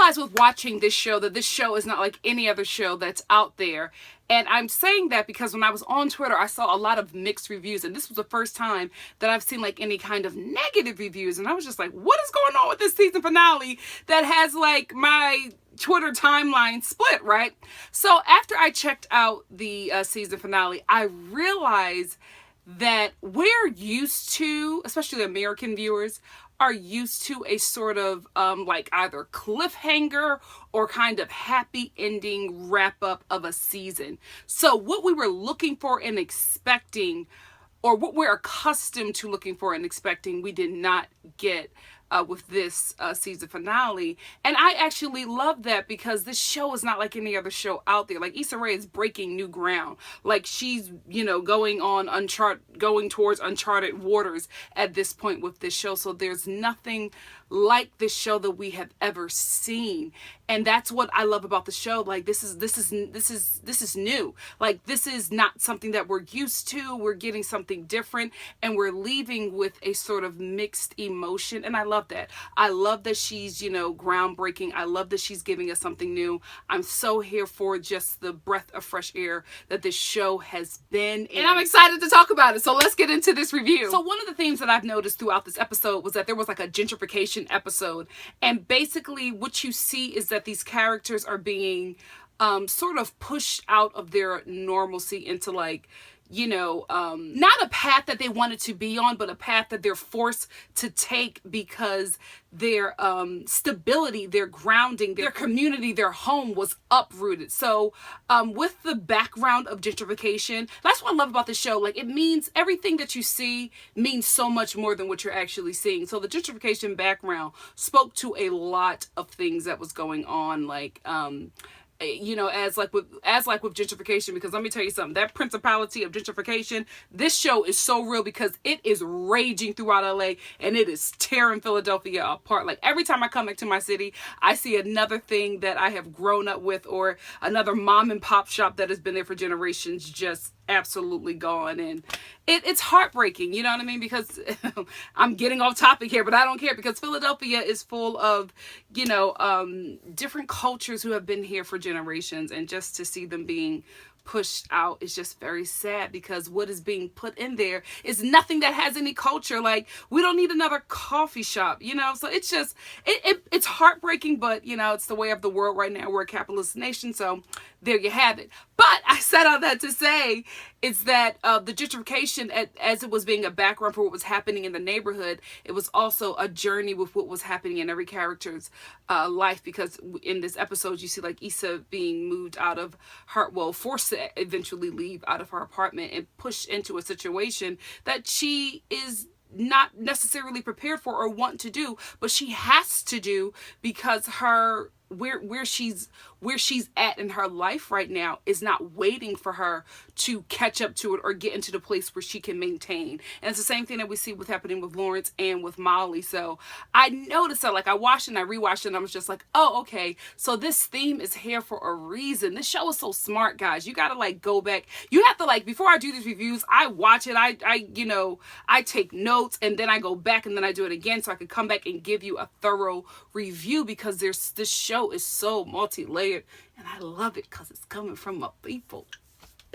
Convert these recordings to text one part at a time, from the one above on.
realized with watching this show that this show is not like any other show that's out there. And I'm saying that because when I was on Twitter, I saw a lot of mixed reviews. And this was the first time that I've seen like any kind of negative reviews. And I was just like, what is going on with this season finale that has like my Twitter timeline split, right? So after I checked out the season finale, I realized that we're used to, especially American viewers, are used to a sort of like either cliffhanger or kind of happy ending wrap up of a season. So what we were looking for and expecting, or what we're accustomed to looking for and expecting, we did not get with this season finale. And I actually love that because this show is not like any other show out there. Like Issa Rae is breaking new ground. Like she's, you know, going towards uncharted waters at this point with this show. So there's nothing like this show that we have ever seen. And that's what I love about the show. Like this is new. Like this is not something that we're used to. We're getting something different and we're leaving with a sort of mixed emotion. And I love that. I love that she's, you know, groundbreaking. I love that she's giving us something new. I'm so here for just the breath of fresh air that this show has been. And I'm excited to talk about it. So let's get into this review. So one of the themes that I've noticed throughout this episode was that there was like a gentrification episode. And basically what you see is that these characters are being sort of pushed out of their normalcy into like, you know, not a path that they wanted to be on, but a path that they're forced to take because their stability, their grounding, their community, their home was uprooted. So with the background of gentrification, that's what I love about the show. Like it means everything that you see means so much more than what you're actually seeing. So the gentrification background spoke to a lot of things that was going on, like you know, as like with gentrification, because let me tell you something, that principality of gentrification, this show is so real because it is raging throughout LA and it is tearing Philadelphia apart. Like every time I come back to my city, I see another thing that I have grown up with or another mom and pop shop that has been there for generations just absolutely gone. And it's heartbreaking, you know what I mean? Because I'm getting off topic here, but I don't care because Philadelphia is full of, you know, different cultures who have been here for generations, and just to see them being pushed out is just very sad because what is being put in there is nothing that has any culture. Like we don't need another coffee shop, you know? So it's just, it's heartbreaking, but you know, it's the way of the world right now. We're a capitalist nation. So there you have it. But I said all that to say is that the gentrification, as it was being a background for what was happening in the neighborhood, it was also a journey with what was happening in every character's life. Because in this episode, you see like Issa being moved out of her, well, forced to eventually leave out of her apartment and pushed into a situation that she is not necessarily prepared for or want to do, but she has to do because her where she's at in her life right now is not waiting for her to catch up to it or get into the place where she can maintain. And it's the same thing that we see with happening with Lawrence and with Molly. So I noticed that, like I watched and I rewatched it and I was just like, oh, okay, so this theme is here for a reason. This show is so smart, guys. You gotta like go back. You have to like, before I do these reviews, I watch it, I you know, I take notes and then I go back and then I do it again so I can come back and give you a thorough review because this show is so multi-layered and I love it because it's coming from my people.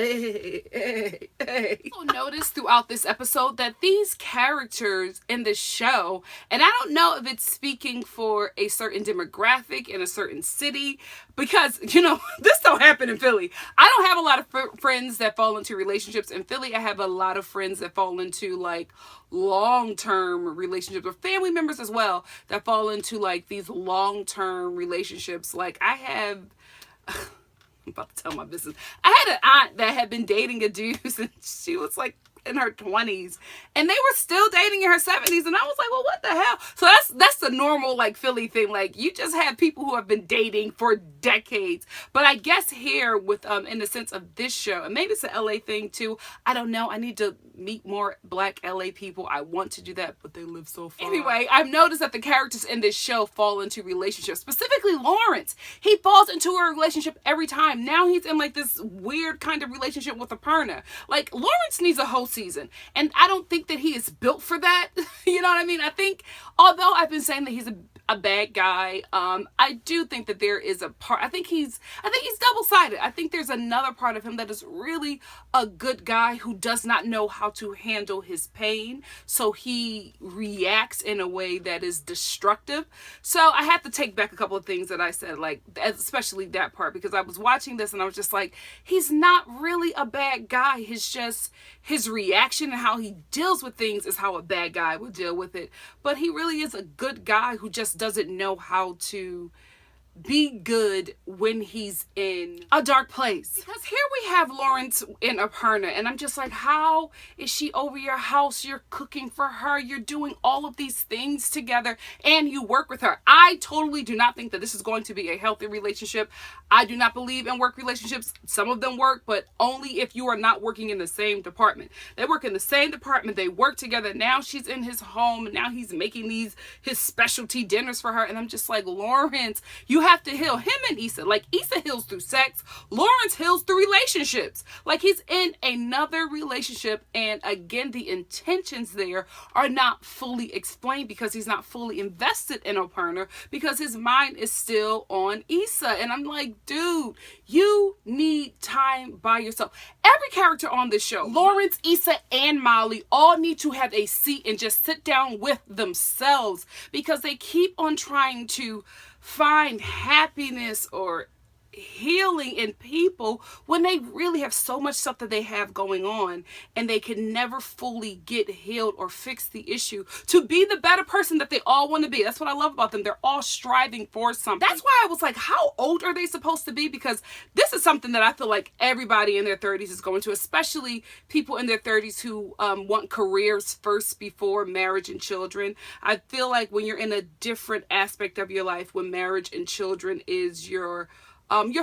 Also notice throughout this episode that these characters in the show, and I don't know if it's speaking for a certain demographic in a certain city, because, you know, this don't happen in Philly. I don't have a lot of friends that fall into relationships in Philly. I have a lot of friends that fall into like long-term relationships, or family members as well that fall into like these long-term relationships. Like I have I'm about to tell my business. I had an aunt that had been dating a dude and she was like in her 20s and they were still dating in her 70s, and I was like, well, what the hell? So that's the normal like Philly thing. Like you just have people who have been dating for decades. But I guess here with in the sense of this show, and maybe it's a LA thing too, I don't know, I need to meet more black LA people. I want to do that, but they live so far. Anyway, I've noticed that the characters in this show fall into relationships, specifically Lawrence. He falls into a relationship every time. Now he's in like this weird kind of relationship with Aparna. Like Lawrence needs a whole season, and I don't think that he is built for that. You know what I mean? I think, although I've been saying that a bad guy. I do think that there is a part, I think he's double-sided. I think there's another part of him that is really a good guy who does not know how to handle his pain. So he reacts in a way that is destructive. So I have to take back a couple of things that I said, like, especially that part, because I was watching this and I was just like, he's not really a bad guy. It's just his reaction and how he deals with things is how a bad guy would deal with it. But he really is a good guy who just doesn't know how to be good when he's in a dark place. Because here we have Lawrence in Aparna, and I'm just like, how is she over your house? You're cooking for her, you're doing all of these things together, and you work with her. I totally do not think that this is going to be a healthy relationship. I do not believe in work relationships. Some of them work, but only if you are not working in the same department. They work in the same department, they work together. Now she's in his home, and now he's making his specialty dinners for her, and I'm just like, Lawrence, you have to heal. Him and Issa, like, Issa heals through sex, Lawrence heals through relationships. Like, he's in another relationship, and again, the intentions there are not fully explained because he's not fully invested in Aparna, because his mind is still on Issa. And I'm like, dude, you need time by yourself. Every character on this show, Lawrence, Issa, and Molly, all need to have a seat and just sit down with themselves, because they keep on trying to find happiness or healing in people when they really have so much stuff that they have going on, and they can never fully get healed or fix the issue to be the better person that they all want to be. That's what I love about them. They're all striving for something. That's why I was like, how old are they supposed to be? Because this is something that I feel like everybody in their 30s is going to, especially people in their 30s who want careers first before marriage and children. I feel like when you're in a different aspect of your life, when marriage and children is your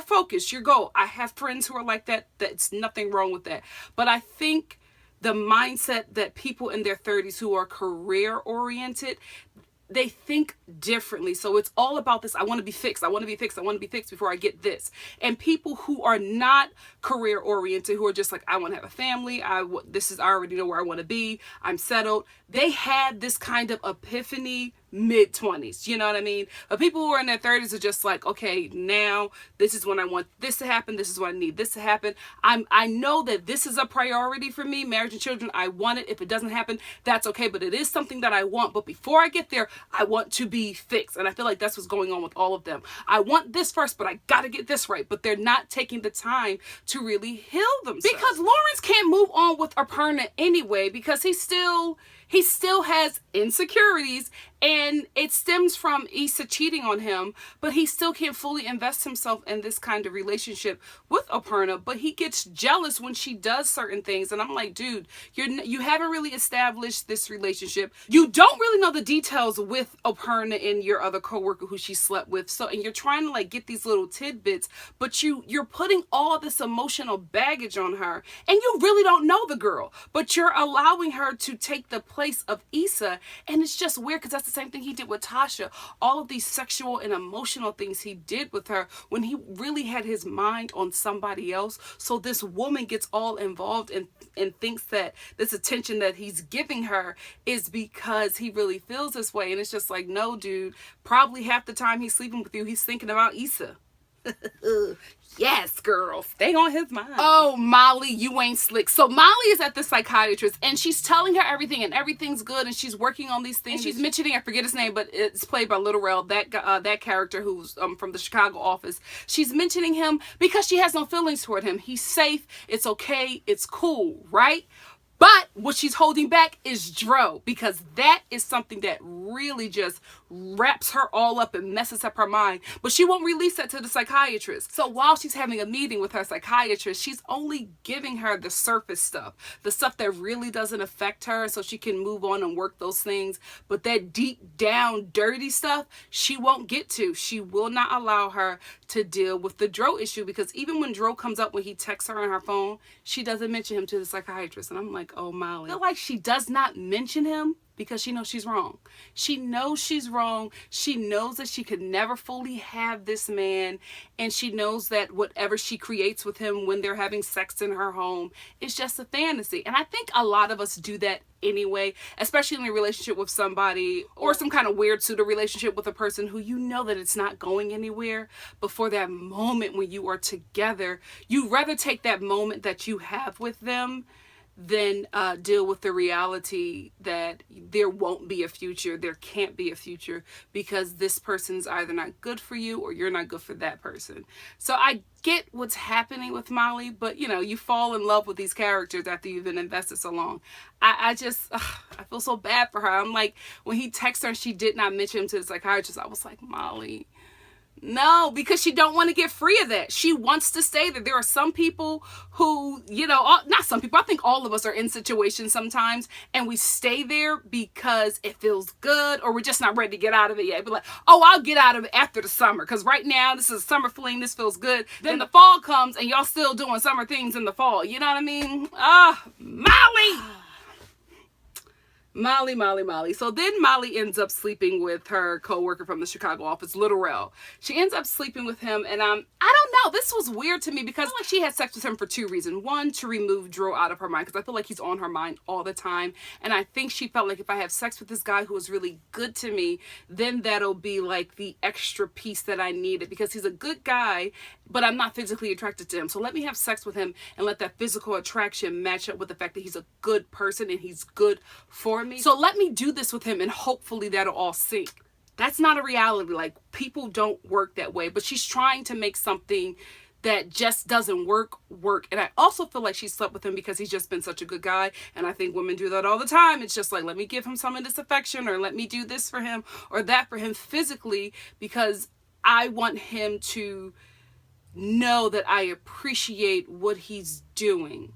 focus, your goal. I have friends who are like that. That's nothing wrong with that. But I think the mindset that people in their 30s who are career oriented, they think differently. So it's all about this. I want to be fixed. I want to be fixed. I want to be fixed before I get this. And people who are not career oriented, who are just like, I want to have a family. I already know where I want to be. I'm settled. They had this kind of epiphany mid-20s, you know what I mean? But people who are in their 30s are just like, okay, now this is when I want this to happen. This is when I need this to happen. I know that this is a priority for me, marriage and children. I want it. If it doesn't happen, that's okay. But it is something that I want. But before I get there, I want to be fixed. And I feel like that's what's going on with all of them. I want this first, but I got to get this right. But they're not taking the time to really heal themselves. Because Lawrence can't move on with Aparna anyway, because he still has insecurities, and it stems from Issa cheating on him, but he still can't fully invest himself in this kind of relationship with Aparna. But he gets jealous when she does certain things, and I'm like, dude, you haven't really established this relationship. You don't really know the details with Aparna and your other coworker who she slept with. So, and you're trying to like get these little tidbits, but you're putting all this emotional baggage on her, and you really don't know the girl, but you're allowing her to take the place of Issa. And it's just weird, because that's the same thing he did with Tasha. All of these sexual and emotional things he did with her when he really had his mind on somebody else. So this woman gets all involved and thinks that this attention that he's giving her is because he really feels this way. And it's just like, no, dude, probably half the time he's sleeping with you, he's thinking about Issa. Yes, girl, stay on his mind. Oh, Molly, you ain't slick. So Molly is at the psychiatrist, and she's telling her everything, and everything's good, and she's working on these things. And she's mentioning, I forget his name, but it's played by Little Rel, that character who's from the Chicago office. She's mentioning him because she has no feelings toward him. He's safe. It's okay. It's cool, right? But what she's holding back is Dro, because that is something that really just wraps her all up and messes up her mind. But she won't release that to the psychiatrist. So while she's having a meeting with her psychiatrist, she's only giving her the surface stuff, the stuff that really doesn't affect her, so she can move on and work those things. But that deep down dirty stuff, she won't get to. She will not allow her to deal with the Dro issue, because even when Dro comes up, when he texts her on her phone, she doesn't mention him to the psychiatrist. And I'm like, like, oh, Molly. I feel like she does not mention him because she knows she's wrong. She knows she's wrong. She knows that she could never fully have this man. And she knows that whatever she creates with him when they're having sex in her home is just a fantasy. And I think a lot of us do that anyway, especially in a relationship with somebody or some kind of weird pseudo relationship with a person who you know that it's not going anywhere. But for that moment when you are together, you rather take that moment that you have with them than deal with the reality that there won't be a future, there can't be a future, because this person's either not good for you or you're not good for that person. So I get what's happening with Molly, but you know, you fall in love with these characters after you've been invested so long. I feel so bad for her. I'm like, when he texted her and she did not mention him to the psychiatrist, I was like, Molly, no, because she don't want to get free of that. She wants to stay there. There are some people who, you know, not some people, I think all of us are in situations sometimes and we stay there because it feels good or we're just not ready to get out of it yet. But like, oh, I'll get out of it after the summer because right now this is a summer fling, this feels good. Then the fall comes and y'all still doing summer things in the fall. You know what I mean? Molly! Molly. So then Molly ends up sleeping with her co-worker from the Chicago office, Little Rel. She ends up sleeping with him, and I don't know. This was weird to me because like she had sex with him for two reasons. One, to remove Drew out of her mind because I feel like he's on her mind all the time, and I think she felt like if I have sex with this guy who is really good to me, then that'll be like the extra piece that I needed because he's a good guy, but I'm not physically attracted to him. So let me have sex with him and let that physical attraction match up with the fact that he's a good person and he's good for me. So let me do this with him and hopefully that'll all sync. That's not a reality. Like, people don't work that way, but she's trying to make something that just doesn't work. And I also feel like she slept with him because he's just been such a good guy. And I think women do that all the time. It's just like, let me give him some of this affection or let me do this for him or that for him physically because I want him to know that I appreciate what he's doing.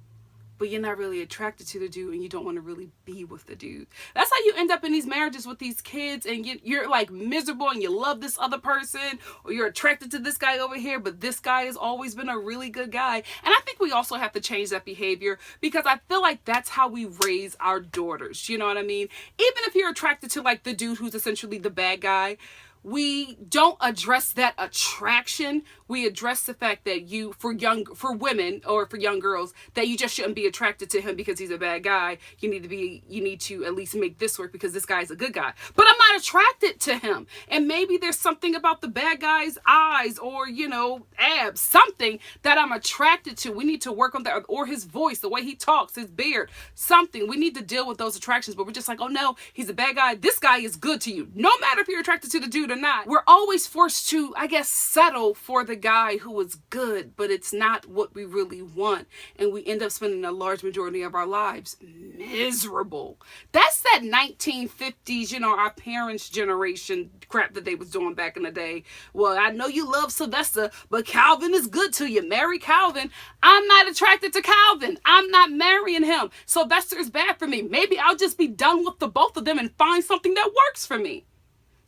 But you're not really attracted to the dude and you don't want to really be with the dude. That's how you end up in these marriages with these kids and you're like miserable and you love this other person or you're attracted to this guy over here, but this guy has always been a really good guy. And I think we also have to change that behavior because I feel like that's how we raise our daughters. You know what I mean? Even if you're attracted to like the dude who's essentially the bad guy, we don't address that attraction. We address the fact that for women or for young girls, that you just shouldn't be attracted to him because he's a bad guy. You need to at least make this work because this guy's a good guy. But I'm not attracted to him. And maybe there's something about the bad guy's eyes or, you know, abs, something that I'm attracted to. We need to work on that, or his voice, the way he talks, his beard, something. We need to deal with those attractions, but we're just like, oh no, he's a bad guy. This guy is good to you. No matter if you're attracted to the dude or not. We're always forced to, I guess, settle for the guy who is good, but it's not what we really want. And we end up spending a large majority of our lives miserable. That's that 1950s, you know, our parents' generation crap that they was doing back in the day. Well, I know you love Sylvester, but Calvin is good to you. Marry Calvin. I'm not attracted to Calvin. I'm not marrying him. Sylvester is bad for me. Maybe I'll just be done with the both of them and find something that works for me.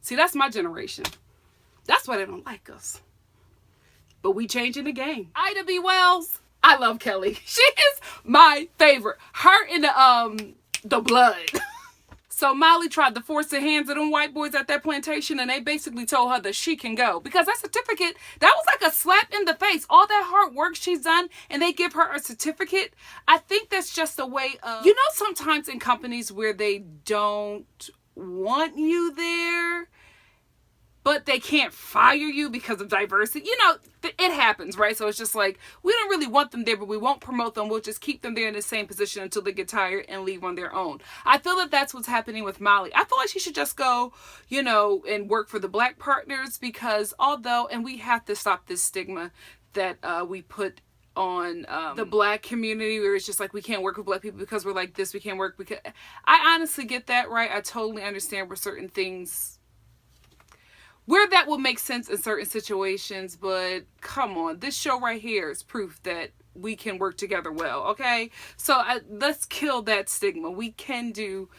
See, that's my generation. That's why they don't like us. But we changing the game. Ida B. Wells. I love Kelly. She is my favorite. Her in the blood. So Molly tried to force the hands of them white boys at that plantation, and they basically told her that she can go. Because that certificate, that was like a slap in the face. All that hard work she's done, and they give her a certificate. I think that's just a way of, you know, sometimes in companies where they don't want you there, but they can't fire you because of diversity. You know, it happens, right? So it's just like, we don't really want them there, but we won't promote them. We'll just keep them there in the same position until they get tired and leave on their own. I feel that that's what's happening with Molly. I feel like she should just go, you know, and work for the black partners because and we have to stop this stigma that we put on the black community where it's just like we can't work with black people because we're like this, we can't work because I honestly get that, right? I totally understand where certain things where that will make sense in certain situations, but come on, this show right here is proof that we can work together well, okay? So let's kill that stigma. We can do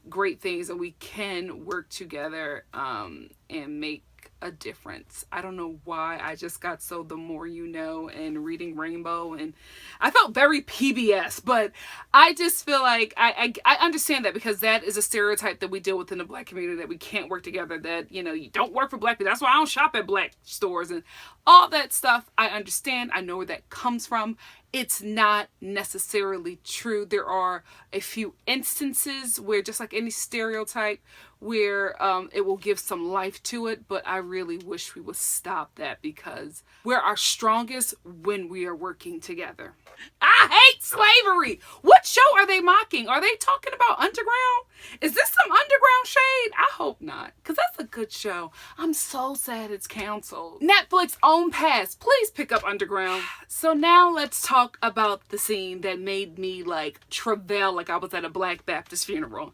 great things and we can work together and make a difference. I don't know why. I just got so The More You Know and Reading Rainbow, and I felt very PBS, but I just feel like I understand that, because that is a stereotype that we deal with in the Black community, that we can't work together, that, you know, you don't work for Black people. That's why I don't shop at Black stores and all that stuff. I understand. I know where that comes from. It's not necessarily true. There are a few instances where, just like any stereotype, where it will give some life to it, but I really wish we would stop that, because we're our strongest when we are working together. I hate slavery. What show are they mocking? Are they talking about Underground? Is this some Underground shade? I hope not, because that's a good show. I'm so sad it's canceled. Netflix own pass. Please pick up Underground. So now let's talk about the scene that made me like travail like I was at a Black Baptist funeral.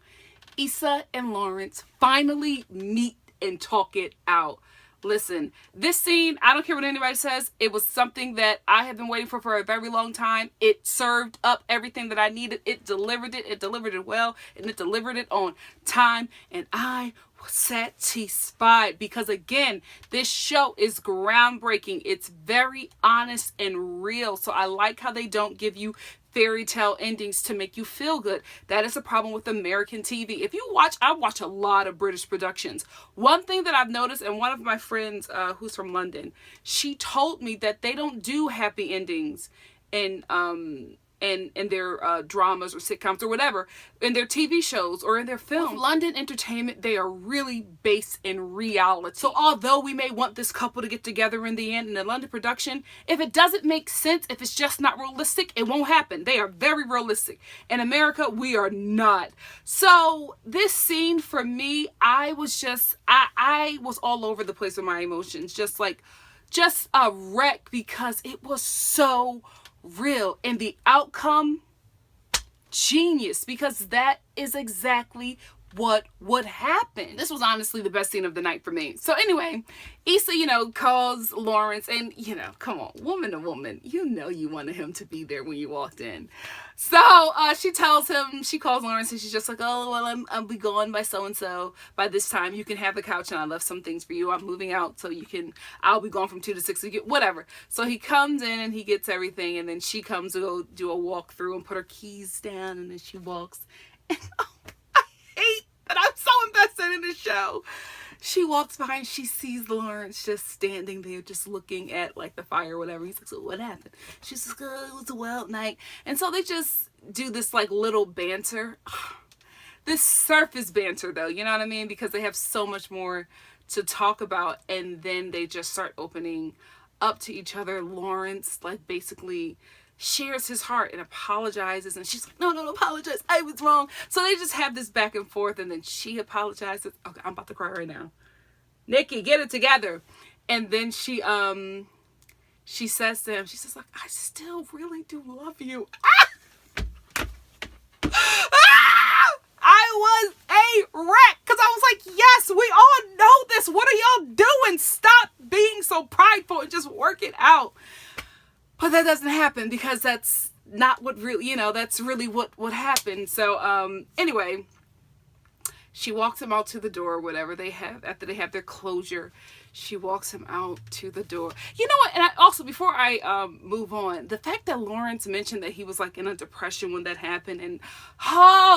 Issa and Lawrence finally meet and talk it out. Listen, this scene, I don't care what anybody says, it was something that I have been waiting for a very long time. It served up everything that I needed. It delivered it well, and it delivered it on time. And I was satisfied, because again, this show is groundbreaking. It's very honest and real. So I like how they don't give you fairy tale endings to make you feel good. That is a problem with American TV. If you watch, I watch a lot of British productions. One thing that I've noticed, and one of my friends who's from London, she told me that they don't do happy endings in their dramas or sitcoms or whatever, in their TV shows or in their films. With London entertainment, they are really based in reality. So although we may want this couple to get together in the end in the London production, if it doesn't make sense, if it's just not realistic, it won't happen. They are very realistic. In America, we are not. So this scene for me, I was all over the place with my emotions. Just a wreck, because it was so real, and the outcome, genius, because that is exactly what would happen. This was honestly the best scene of the night for me. So anyway, Issa, calls Lawrence, and come on, woman to woman, you wanted him to be there when you walked in. So she calls Lawrence, and she's just like, oh, well, I'll be gone by so-and-so. By this time, you can have the couch, and I left some things for you. I'm moving out, so I'll be gone from 2 to 6, so whatever. So he comes in, and he gets everything, and then she comes to go do a walkthrough and put her keys down, and then she walks. And hate that I'm so invested in this show. She walks by and she sees Lawrence just standing there, just looking at like the fire or whatever. He's like, so what happened? She's like, oh, it was a wild night. And so they just do this like little banter. This surface banter though, you know what I mean? Because they have so much more to talk about. And then they just start opening up to each other. Lawrence like basically shares his heart and apologizes, and she's like, no, apologize, I was wrong. So they just have this back and forth, and then she apologizes. Okay, I'm about to cry right now. Nikki, get it together. And then she says to him, she says like, I still really do love you. I was a wreck, because I was like, yes, we all know this. What are y'all doing? Stop being so prideful and just work it out. But that doesn't happen, because that's not what really, that's really what happened. So, anyway, she walks him out to the door, whatever they have, after they have their closure. She walks him out to the door. You know what? And before I move on, the fact that Lawrence mentioned that he was like in a depression when that happened, and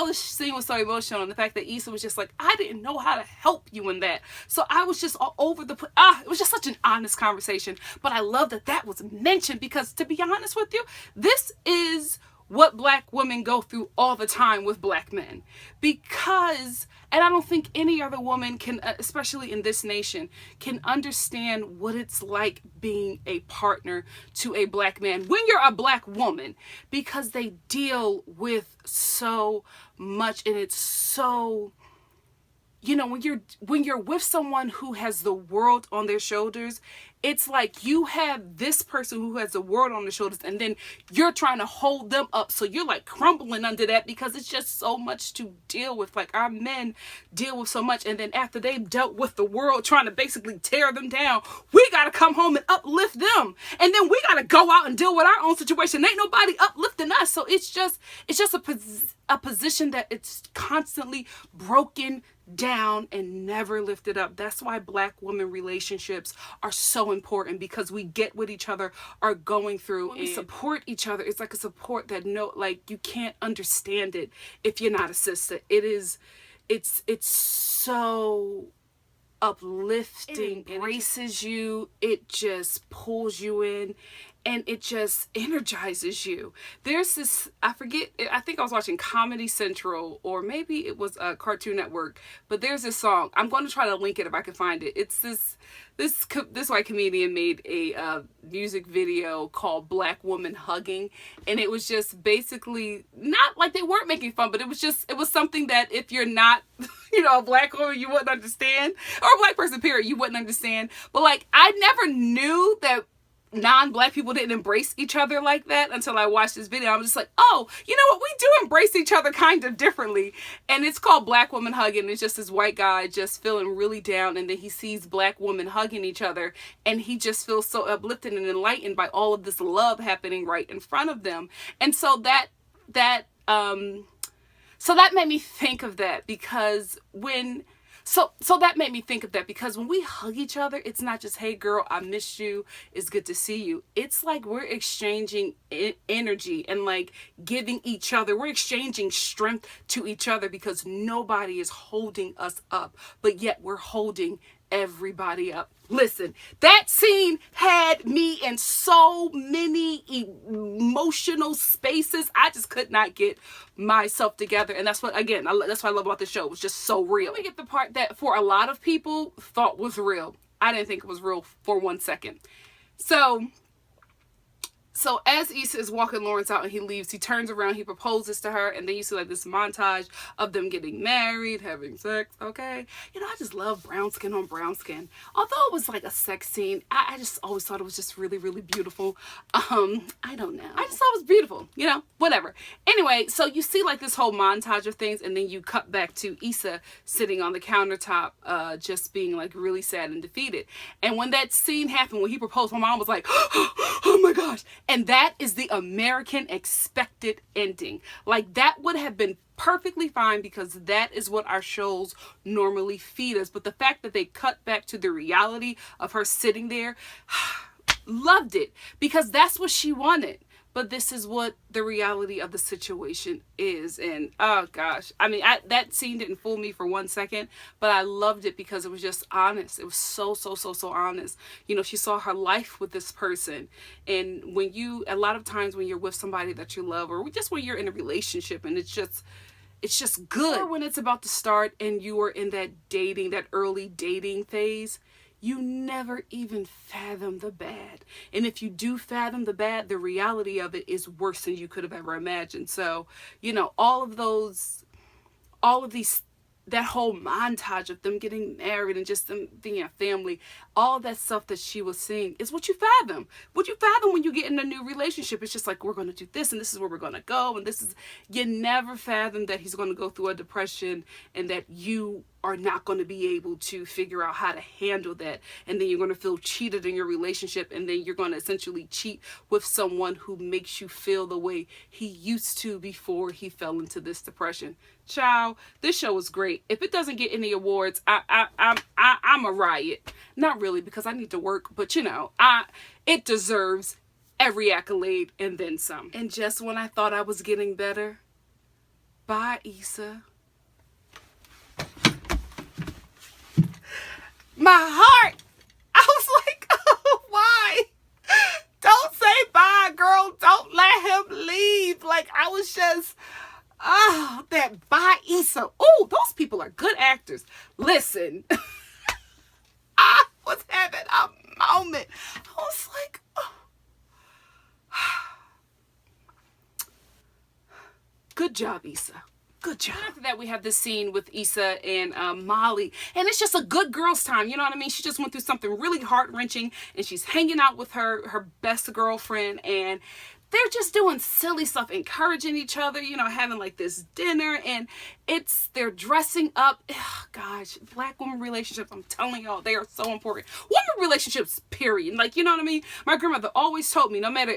this scene was so emotional, and the fact that Issa was just like, I didn't know how to help you in that. So I was just all over the place. It was just such an honest conversation. But I love that was mentioned, because to be honest with you, this is what Black women go through all the time with Black men. And I don't think any other woman can, especially in this nation, can understand what it's like being a partner to a Black man when you're a Black woman, because they deal with so much, and it's so, when you're with someone who has the world on their shoulders, it's like you have this person who has the world on their shoulders, and then you're trying to hold them up. So you're like crumbling under that, because it's just so much to deal with. Like our men deal with so much. And then after they've dealt with the world trying to basically tear them down, we got to come home and uplift them. And then we got to go out and deal with our own situation. Ain't nobody uplifting us. So it's just a position that it's constantly broken down and never lifted up. That's why Black woman relationships are so important, because we get what each other are going through and we support each other. It's like a support that like you can't understand it if you're not a sister. It's so uplifting. It embraces you. It just pulls you in, and it just energizes you. There's this, I forget, I think I was watching Comedy Central, or maybe it was a Cartoon Network, but there's this song. I'm going to try to link it if I can find it. It's this white comedian made a music video called Black Woman Hugging, and it was just basically, not like they weren't making fun, but it was something that if you're not a Black woman, you wouldn't understand, or a Black person period, you wouldn't understand. But like, I never knew that non-Black people didn't embrace each other like that until I watched this video. I'm just like, oh, you know what, we do embrace each other kind of differently. And it's called Black Woman Hugging. It's just this white guy just feeling really down, and then he sees Black women hugging each other, and he just feels so uplifted and enlightened by all of this love happening right in front of them. And so that made me think of that, because when that made me think of that because when we hug each other, it's not just, hey girl, I missed you, it's good to see you. It's like we're exchanging energy and like giving each other, we're exchanging strength to each other, because nobody is holding us up, but yet we're holding everybody up. Listen, that scene had me in so many emotional spaces. I just could not get myself together. And that's what I love about the show. It was just so real. Let me get the part that for a lot of people thought was real. I didn't think it was real for 1 second. So as Issa is walking Lawrence out and he leaves, he turns around, he proposes to her, and then you see like this montage of them getting married, having sex, okay? I just love brown skin on brown skin. Although it was like a sex scene, I just always thought it was just really, really beautiful. I don't know. I just thought it was beautiful, whatever. Anyway, so you see like this whole montage of things, and then you cut back to Issa sitting on the countertop, just being like really sad and defeated. And when that scene happened, when he proposed, my mom was like, oh my gosh. And that is the American expected ending. Like, that would have been perfectly fine, because that is what our shows normally feed us. But the fact that they cut back to the reality of her sitting there, loved it, because that's what she wanted. But this is what the reality of the situation is. And oh gosh, I mean, that scene didn't fool me for 1 second, but I loved it because it was just honest. It was so honest. She saw her life with this person. And a lot of times when you're with somebody that you love, or just when you're in a relationship and it's just good, or when it's about to start and you are in that early dating phase, you never even fathom the bad. And if you do fathom the bad, the reality of it is worse than you could have ever imagined. So, all of these, that whole montage of them getting married and just them being a family, all that stuff that she was seeing is what you fathom. What you fathom when you get in a new relationship. It's just like, we're going to do this, and this is where we're going to go. And you never fathom that he's going to go through a depression, and that you are not going to be able to figure out how to handle that. And then you're going to feel cheated in your relationship, and then you're going to essentially cheat with someone who makes you feel the way he used to before he fell into this depression. Child, this show is great. If it doesn't get any awards, I'm a riot. Not really, because I need to work, but it deserves every accolade and then some. And just when I thought I was getting better, bye, Issa. My heart, I was like, oh, why? Don't say bye, girl. Don't let him leave. Like, I was just, that bye, Issa. Oh, those people are good actors. Listen, I was having a moment. I was like, oh. Good job, Issa. Good job. After that, we have this scene with Issa and Molly, and it's just a good girl's time. You know what I mean? She just went through something really heart-wrenching, and she's hanging out with her best girlfriend, and they're just doing silly stuff, encouraging each other, you know, having like this dinner, and they're dressing up. Ugh, gosh, black woman relationships, I'm telling y'all, they are so important. Women relationships, period. Like, you know what I mean? My grandmother always told me, no matter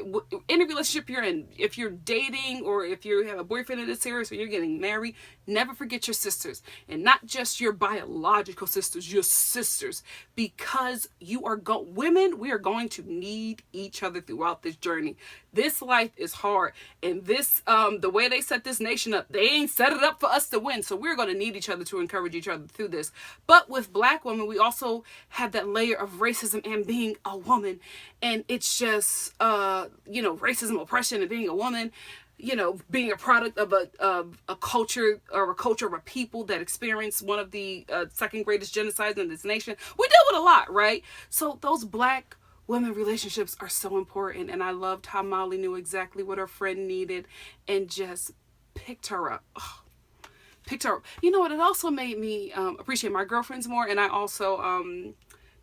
any relationship you're in, if you're dating or if you have a boyfriend that is serious or you're getting married, never forget your sisters, and not just your biological sisters, your sisters, because women, we are going to need each other throughout this journey. This life is hard, and this the way they set this nation up, they ain't set it up for us to win, so we're going to need each other to encourage each other through this. But with black women, we also have that layer of racism and being a woman, and it's just you know, racism, oppression, and being a woman, you know, being a product of a culture or a culture of a people that experienced one of the second greatest genocides in this nation. We deal with a lot, right? So those black women relationships are so important, and I loved how Molly knew exactly what her friend needed and just picked her up. Oh, picked her up. You know what? It also made me appreciate my girlfriends more, and I also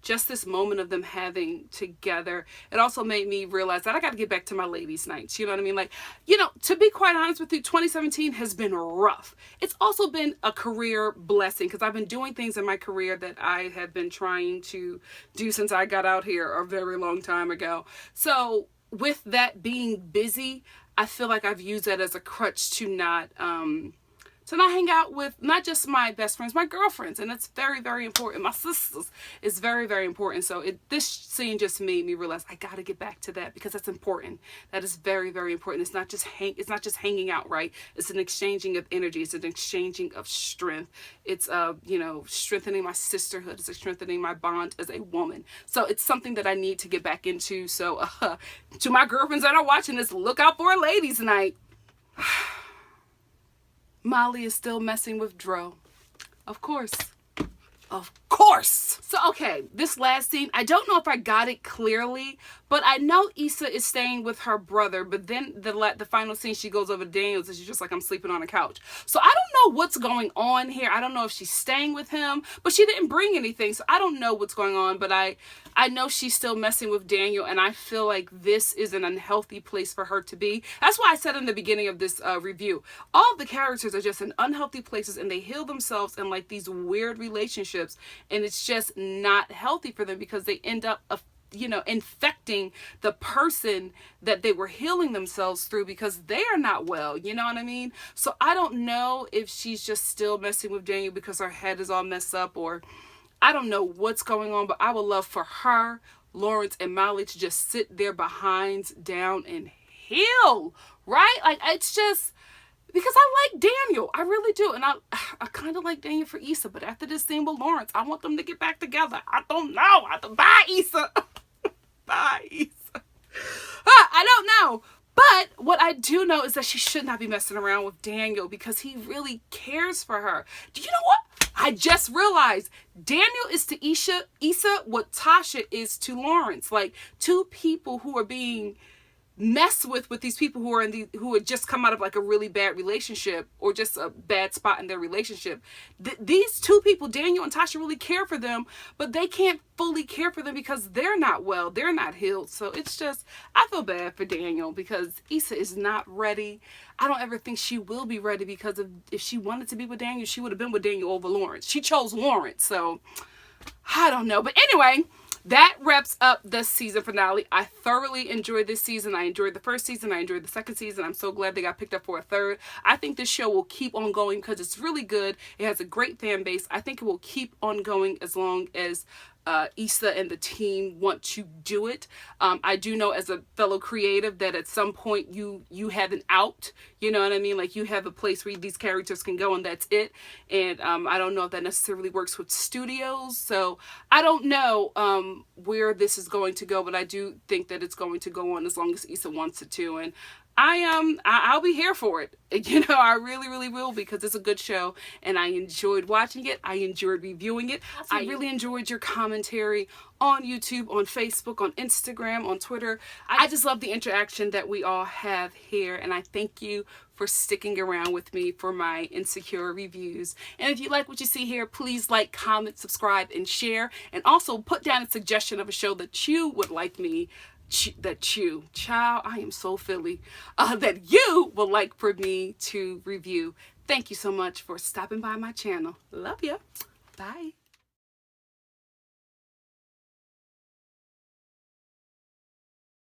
just this moment of them having together, it also made me realize that I got to get back to my ladies' nights. You know what I mean? Like, you know, to be quite honest with you, 2017 has been rough. It's also been a career blessing because I've been doing things in my career that I have been trying to do since I got out here a very long time ago. So with that being busy, I feel like I've used that as a crutch to not hang out with not just my best friends, my girlfriends, and it's very, very important. My sisters is very, very important. So this scene just made me realize I got to get back to that because that's important. That is very, very important. It's not just hanging out, right? It's an exchanging of energy. It's an exchanging of strength. It's you know, strengthening my sisterhood. It's strengthening my bond as a woman. So it's something that I need to get back into. So to my girlfriends that are watching this, look out for a ladies' night. Molly is still messing with Dro. Of course. Of course. So, okay, this last scene, I don't know if I got it clearly, but I know Issa is staying with her brother, but then the final scene, she goes over to Daniel's and she's just like, I'm sleeping on a couch. So I don't know what's going on here. I don't know if she's staying with him, but she didn't bring anything, so I don't know what's going on, but I know she's still messing with Daniel, and I feel like this is an unhealthy place for her to be. That's why I said in the beginning of this review, all of the characters are just in unhealthy places, and they heal themselves in like these weird relationships, and it's just not healthy for them because they end up you know, infecting the person that they were healing themselves through because they are not well, you know what I mean? So I don't know if she's just still messing with Daniel because her head is all messed up, or I don't know what's going on, but I would love for her, Lawrence, and Molly to just sit their behinds down and heal, right? Like, it's just because I like Daniel. I really do. And I kind of like Daniel for Issa, but after this scene with Lawrence, I want them to get back together. I don't know. Bye, Issa. Bye, Issa. I don't know. But what I do know is that she should not be messing around with Daniel because he really cares for her. Do you know what? I just realized Daniel is to Issa what Tasha is to Lawrence. Like, two people who are being messed with these people who had just come out of like a really bad relationship or just a bad spot in their relationship. These two people, Daniel and Tasha, really care for them, but they can't fully care for them because they're not well, they're not healed. So it's just, I feel bad for Daniel because Issa is not ready. I don't ever think she will be ready because if she wanted to be with Daniel, she would have been with Daniel over Lawrence. She chose Lawrence, so I don't know. But anyway, that wraps up the season finale. I thoroughly enjoyed this season. I enjoyed the first season. I enjoyed the second season. I'm so glad they got picked up for a third. I think this show will keep on going because it's really good. It has a great fan base. I think it will keep on going as long as Issa and the team want to do it. I do know as a fellow creative that at some point you have an out, you know what I mean? Like, you have a place where these characters can go and that's it. And I don't know if that necessarily works with studios. So I don't know where this is going to go, but I do think that it's going to go on as long as Issa wants it to. And I'll be here for it. You know, I really, really will, because it's a good show and I enjoyed watching it. I enjoyed reviewing it. I really enjoyed your commentary on YouTube, on Facebook, on Instagram, on Twitter. I just love the interaction that we all have here, and I thank you for sticking around with me for my Insecure reviews. And if you like what you see here, please like, comment, subscribe, and share. And also put down a suggestion of a show that you would like me child, I am so Philly, that you would like for me to review. Thank you so much for stopping by my channel. Love you. Bye.